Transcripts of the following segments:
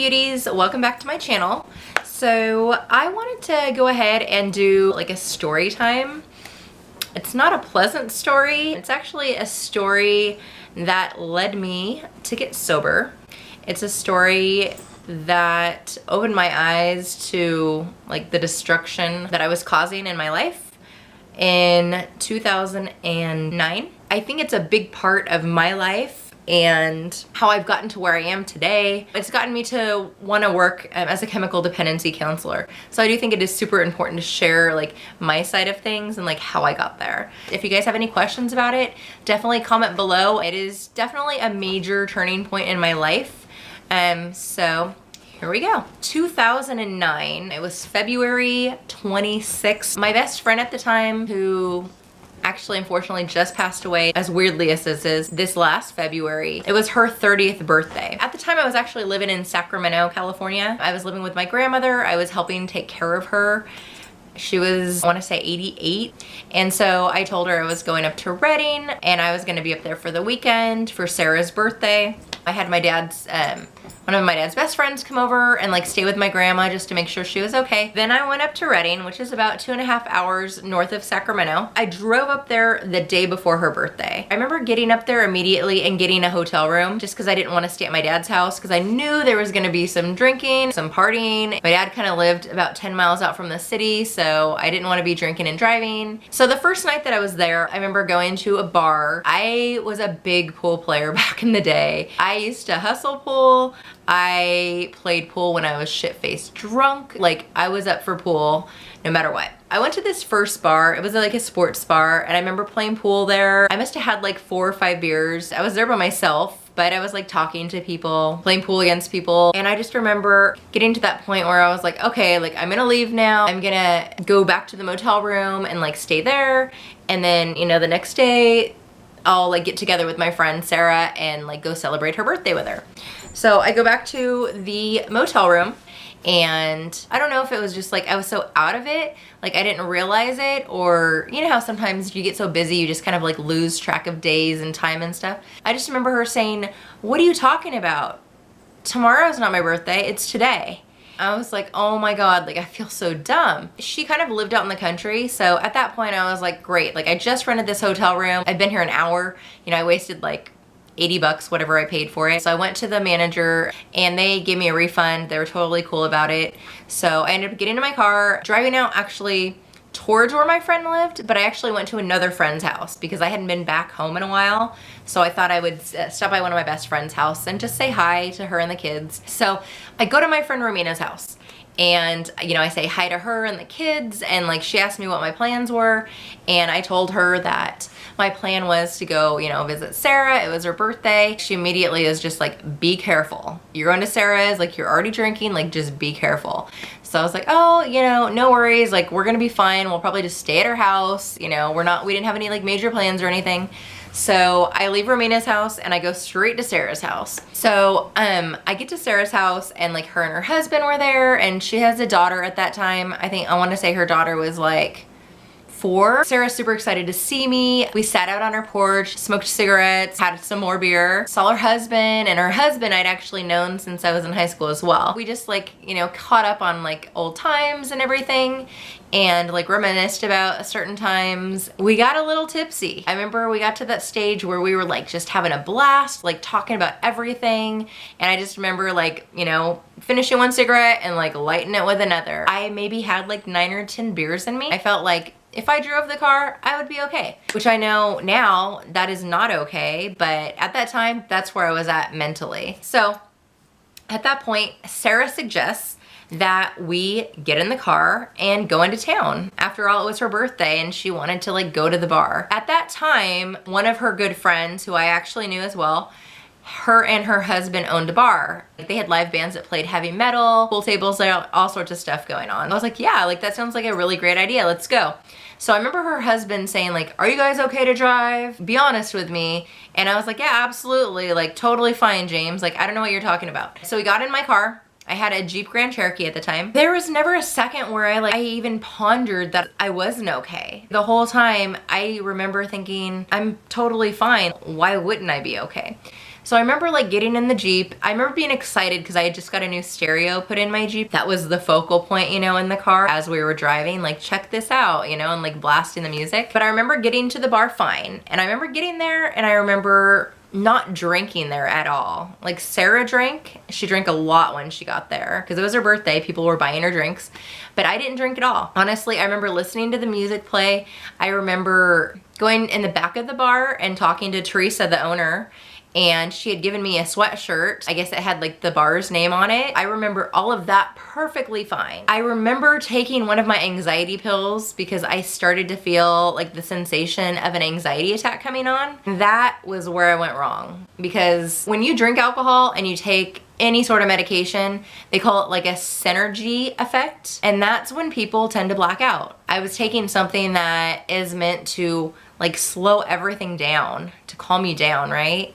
beauties, welcome back to my channel. So I wanted to go ahead and do like a story time. It's not a pleasant story. It's actually a story that led me to get sober. It's a story that opened my eyes to like the destruction that I was causing in my life in 2009. I think it's a big part of my life and how I've gotten to where I am today. It's gotten me to want to work as a chemical dependency counselor. So I do think it is super important to share like my side of things and like how I got there. If you guys have any questions about it, definitely comment below. It is definitely a major turning point in my life. So here we go. 2009, it was February 26th. My best friend at the time, who actually unfortunately just passed away, as weirdly as this is, this last February. It was her 30th birthday. At the time I was actually living in Sacramento, California. I was living with my grandmother. I was helping take care of her. She was, I want to say 88. And so I told her I was going up to Redding and I was going to be up there for the weekend for Sarah's birthday. I had my dad's, one of my dad's best friends come over and like stay with my grandma just to make sure she was okay. Then I went up to Redding, which is about 2.5 hours north of Sacramento. I drove up there the day before her birthday. I remember getting up there immediately and getting a hotel room just because I didn't want to stay at my dad's house because I knew there was going to be some drinking, some partying. My dad kind of lived about 10 miles out from the city, so I didn't want to be drinking and driving. So the first night that I was there, I remember going to a bar. I was a big pool player back in the day. I used to hustle pool. I played pool when I was shit-faced drunk. Like, I was up for pool no matter what. I went to this first bar. It was like a sports bar, and I remember playing pool there. I must have had like 4 or 5 beers. I was there by myself, but I was like talking to people, playing pool against people. And I just remember getting to that point where I was like, okay, like I'm gonna leave now. I'm gonna go back to the motel room and like stay there. And then, you know, the next day, I'll like get together with my friend Sarah and like go celebrate her birthday with her. So I go back to the motel room and I don't know if it was just like I was so out of it, like I didn't realize it, or you know how sometimes you get so busy you just kind of like lose track of days and time and stuff. I just remember her saying, "What are you talking about? Tomorrow's not my birthday, it's today." I was like, oh my God, like I feel so dumb. She kind of lived out in the country, so at that point I was like, great, like I just rented this hotel room. I've been here an hour, you know, I wasted like 80 bucks, whatever I paid for it. So I went to the manager and they gave me a refund. They were totally cool about it. So I ended up getting in my car, driving out actually towards where my friend lived, but I actually went to another friend's house because I hadn't been back home in a while. So I thought I would stop by one of my best friend's house and just say hi to her and the kids. So I go to my friend Romina's house and, you know, I say hi to her and the kids, and like she asked me what my plans were, and I told her that my plan was to go, you know, visit Sarah. It was her birthday. She immediately is just like, be careful. You're going to Sarah's, like you're already drinking, like just be careful. So I was like, oh, you know, no worries. Like we're gonna be fine. We'll probably just stay at her house. You know, we didn't have any like major plans or anything. So I leave Romina's house and I go straight to Sarah's house. So I get to Sarah's house and like her and her husband were there, and she has a daughter at that time. I want to say her daughter was like 4. Sarah's super excited to see me. We sat out on her porch, smoked cigarettes, had some more beer, saw her husband, and her husband I'd actually known since I was in high school as well. We just like, you know, caught up on like old times and everything, and like reminisced about certain times. We got a little tipsy. I remember we got to that stage where we were like just having a blast, like talking about everything. And I just remember like, you know, finishing one cigarette and like lighting it with another. I maybe had like 9 or 10 beers in me. I felt like if I drove the car, I would be okay. Which I know now that is not okay, but at that time, that's where I was at mentally. So at that point, Sarah suggests that we get in the car and go into town. After all, it was her birthday and she wanted to like go to the bar. At that time, one of her good friends, who I actually knew as well, her and her husband owned a bar. They had live bands that played heavy metal, pool tables, all sorts of stuff going on. I was like, yeah, like that sounds like a really great idea, let's go. So I remember her husband saying like, are you guys okay to drive? Be honest with me. And I was like, yeah, absolutely, like totally fine, James. Like, I don't know what you're talking about. So we got in my car. I had a Jeep Grand Cherokee at the time. There was never a second where I even pondered that I wasn't okay. The whole time I remember thinking, I'm totally fine. Why wouldn't I be okay? So I remember like getting in the Jeep. I remember being excited because I had just got a new stereo put in my Jeep. That was the focal point, you know, in the car as we were driving, like check this out, you know, and like blasting the music. But I remember getting to the bar fine. And I remember getting there and I remember not drinking there at all. Like Sarah drank, she drank a lot when she got there because it was her birthday, people were buying her drinks, but I didn't drink at all. Honestly, I remember listening to the music play. I remember going in the back of the bar and talking to Teresa, the owner, and she had given me a sweatshirt. I guess it had like the bar's name on it. I remember all of that perfectly fine. I remember taking one of my anxiety pills because I started to feel like the sensation of an anxiety attack coming on. That was where I went wrong, because when you drink alcohol and you take any sort of medication, they call it like a synergy effect, and that's when people tend to black out. I was taking something that is meant to like slow everything down, to calm you down, right?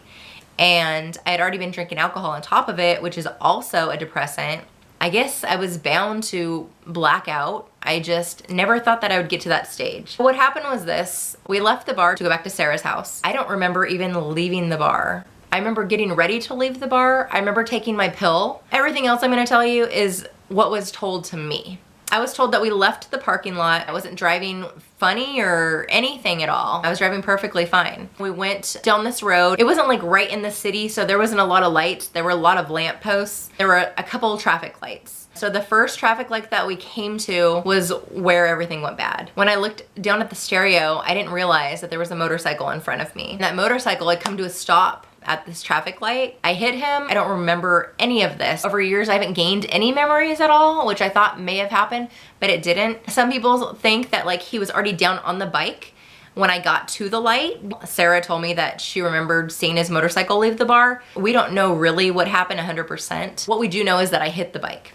And I had already been drinking alcohol on top of it, which is also a depressant. I guess I was bound to black out. I just never thought that I would get to that stage. What happened was this: we left the bar to go back to Sarah's house. I don't remember even leaving the bar. I remember getting ready to leave the bar. I remember taking my pill. Everything else I'm gonna tell you is what was told to me. I was told that we left the parking lot. I wasn't driving funny or anything at all. I was driving perfectly fine. We went down this road. It wasn't like right in the city, so there wasn't a lot of lights. There were a lot of lamp posts. There were a couple of traffic lights. So the first traffic light that we came to was where everything went bad. When I looked down at the stereo, I didn't realize that there was a motorcycle in front of me. And that motorcycle had come to a stop at this traffic light. I hit him. I don't remember any of this. Over years, I haven't gained any memories at all, which I thought may have happened, but it didn't. Some people think that like he was already down on the bike when I got to the light. Sarah told me that she remembered seeing his motorcycle leave the bar. We don't know really what happened 100%. What we do know is that I hit the bike.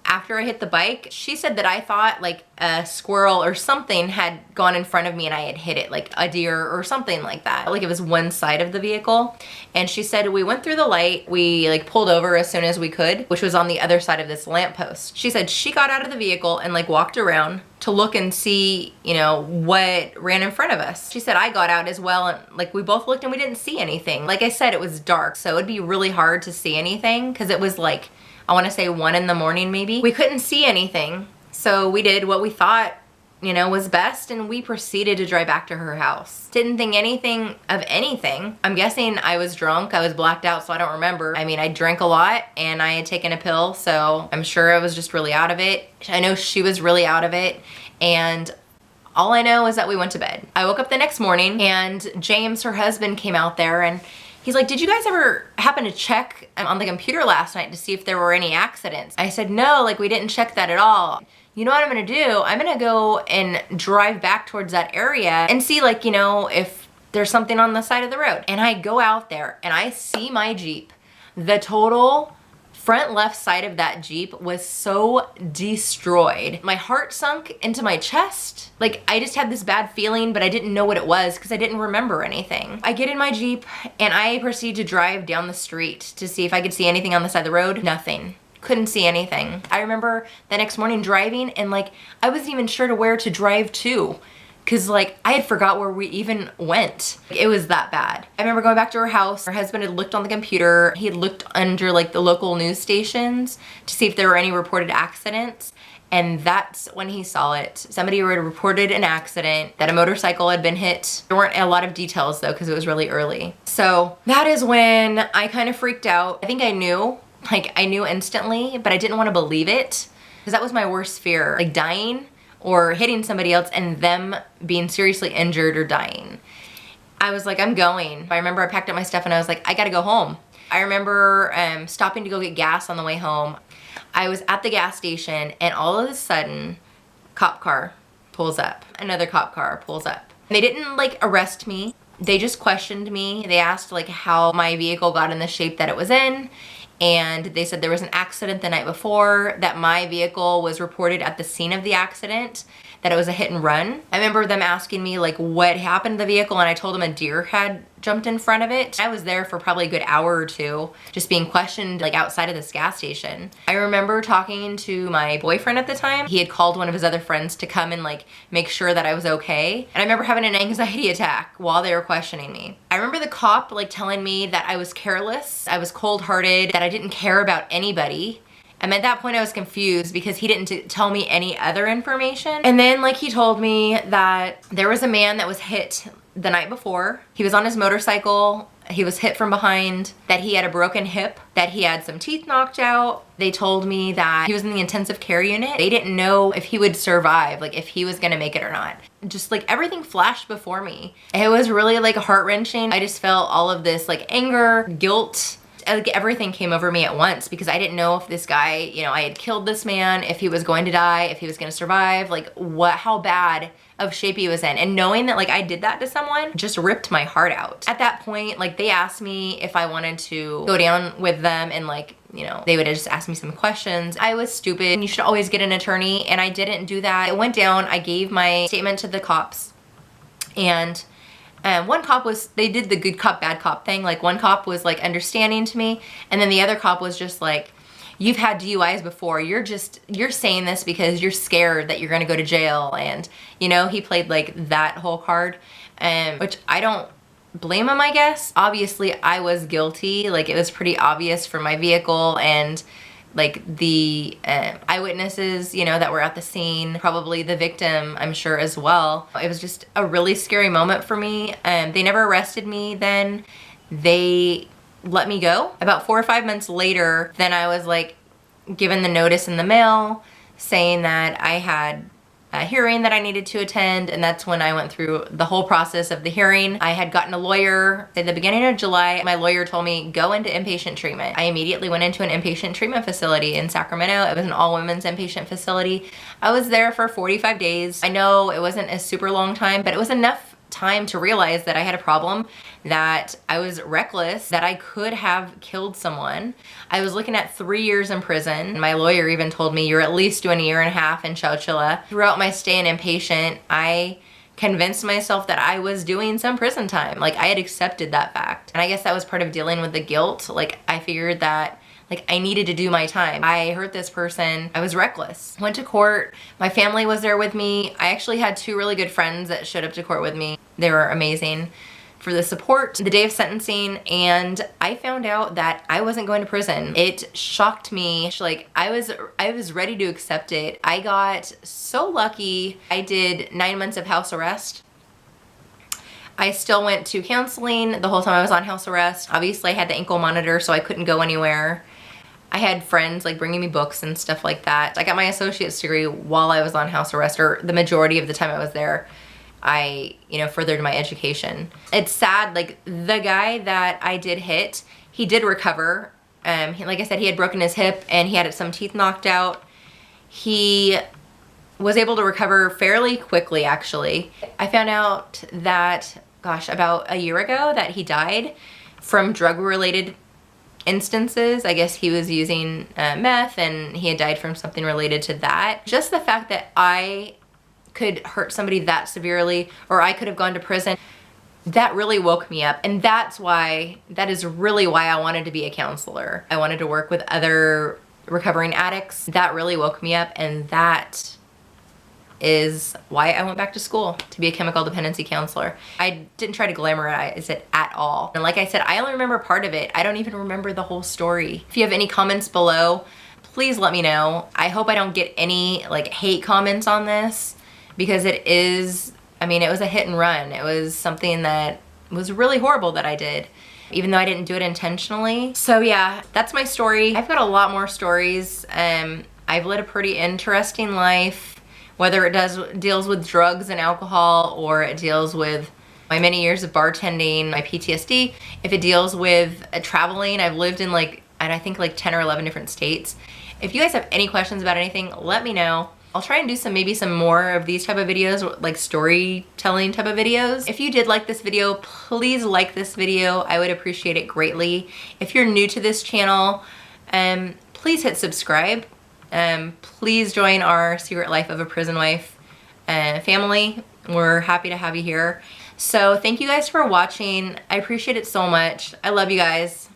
After I hit the bike, she said that I thought like a squirrel or something had gone in front of me and I had hit it, like a deer or something like that. Like it was one side of the vehicle. And she said we went through the light, we like pulled over as soon as we could, which was on the other side of this lamppost. She said she got out of the vehicle and like walked around to look and see, you know, what ran in front of us. She said I got out as well, and like we both looked and we didn't see anything. Like I said, it was dark, so it'd be really hard to see anything because it was like, I want to say 1 in the morning maybe. We couldn't see anything. So we did what we thought, you know, was best, and we proceeded to drive back to her house. Didn't think anything of anything. I'm guessing I was drunk. I was blacked out, so I don't remember. I mean, I drank a lot and I had taken a pill, so I'm sure I was just really out of it. I know she was really out of it, and all I know is that we went to bed. I woke up the next morning and James, her husband, came out there and he's like, did you guys ever happen to check on the computer last night to see if there were any accidents? I said, no, like we didn't check that at all. You know what I'm gonna do? I'm gonna go and drive back towards that area and see, like, you know, if there's something on the side of the road. And I go out there and I see my Jeep. The total front left side of that Jeep was so destroyed. My heart sunk into my chest. Like I just had this bad feeling, but I didn't know what it was because I didn't remember anything. I get in my Jeep and I proceed to drive down the street to see if I could see anything on the side of the road. Nothing. Couldn't see anything. I remember the next morning driving and like I wasn't even sure to where to drive to, because like I had forgot where we even went. It was that bad. I remember going back to her house. Her husband had looked on the computer. He had looked under like the local news stations to see if there were any reported accidents. And that's when he saw it. Somebody had reported an accident, that a motorcycle had been hit. There weren't a lot of details though, because it was really early. So that is when I kind of freaked out. I think I knew, like I knew instantly, but I didn't want to believe it because that was my worst fear, like dying or hitting somebody else and them being seriously injured or dying. I was like, I'm going. I remember I packed up my stuff and I was like, I gotta go home. I remember stopping to go get gas on the way home. I was at the gas station and all of a sudden, cop car pulls up. Another cop car pulls up. They didn't like arrest me. They just questioned me. They asked like how my vehicle got in the shape that it was in. And they said there was an accident the night before, that my vehicle was reported at the scene of the accident, that it was a hit and run. I remember them asking me like what happened to the vehicle, and I told them a deer had jumped in front of it. I was there for probably a good hour or two, just being questioned like outside of this gas station. I remember talking to my boyfriend at the time. He had called one of his other friends to come and like make sure that I was okay. And I remember having an anxiety attack while they were questioning me. I remember the cop like telling me that I was careless, I was cold-hearted, that I didn't care about anybody. And at that point I was confused because he didn't tell me any other information. And then like he told me that there was a man that was hit the night before. He was on his motorcycle. He was hit from behind, that he had a broken hip, that he had some teeth knocked out. They told me that he was in the intensive care unit. They didn't know if he would survive, like if he was gonna make it or not. Just like everything flashed before me. It was really like heart-wrenching. I just felt all of this like anger, guilt, like everything came over me at once because I didn't know if this guy, you know, I had killed this man, if he was going to die, if he was gonna survive, like how bad of shape he was in. And knowing that like I did that to someone just ripped my heart out. At that point, like they asked me if I wanted to go down with them and like, you know, they would just ask me some questions. I was stupid. You should always get an attorney, and I didn't do that. I went down, I gave my statement to the cops, and one cop was, they did the good cop, bad cop thing. Like one cop was like understanding to me, and then the other cop was just like, you've had DUIs before. You're saying this because you're scared that you're gonna go to jail. And you know, he played like that whole card, which I don't blame him, I guess. Obviously I was guilty. Like it was pretty obvious from my vehicle and like the eyewitnesses, you know, that were at the scene, probably the victim, I'm sure as well. It was just a really scary moment for me. They never arrested me then. They let me go. About 4 or 5 months later, then I was like given the notice in the mail saying that I had a hearing that I needed to attend, and that's when I went through the whole process of the hearing. I had gotten a lawyer at the beginning of July. My lawyer told me, go into inpatient treatment. I immediately went into an inpatient treatment facility in Sacramento. It was an all-women's inpatient facility. I was there for 45 days. I know it wasn't a super long time, but it was enough time to realize that I had a problem, that I was reckless, that I could have killed someone. I was looking at 3 years in prison. My lawyer even told me, you're at least doing 1.5 years in Chowchilla. Throughout my stay in inpatient, I convinced myself that I was doing some prison time. Like I had accepted that fact. And I guess that was part of dealing with the guilt. Like I figured that like I needed to do my time. I hurt this person. I was reckless. Went to court. My family was there with me. I actually had 2 really good friends that showed up to court with me. They were amazing for the support the day of sentencing, and I found out that I wasn't going to prison. It shocked me. Like I was ready to accept it. I got so lucky. I did 9 months of house arrest. I still went to counseling the whole time I was on house arrest. Obviously I had the ankle monitor, so I couldn't go anywhere. I had friends like bringing me books and stuff like that. I got my associate's degree while I was on house arrest, or the majority of the time I was there. I, you know, furthered my education. It's sad, like the guy that I did hit, he did recover. Like I said, he had broken his hip and he had some teeth knocked out. He was able to recover fairly quickly, actually. I found out that, gosh, about a year ago that he died from drug-related instances. I guess he was using meth and he had died from something related to that. Just the fact that I could hurt somebody that severely, or I could have gone to prison, that really woke me up. And that is really why I wanted to be a counselor. I wanted to work with other recovering addicts. That really woke me up, and that is why I went back to school to be a chemical dependency counselor. I didn't try to glamorize it at all. And like I said, I only remember part of it. I don't even remember the whole story. If you have any comments below, please let me know. I hope I don't get any like hate comments on this, because it is, I mean, it was a hit and run. It was something that was really horrible that I did, even though I didn't do it intentionally. So yeah, that's my story. I've got a lot more stories. I've led a pretty interesting life, whether it deals with drugs and alcohol, or it deals with my many years of bartending, my PTSD. If it deals with traveling, I've lived in like, I think like 10 or 11 different states. If you guys have any questions about anything, let me know. I'll try and do maybe some more of these type of videos, like storytelling type of videos. If you did like this video, please like this video. I would appreciate it greatly. If you're new to this channel, please hit subscribe. Please join our Secret Life of a Prison Wife family. We're happy to have you here. So thank you guys for watching. I appreciate it so much. I love you guys.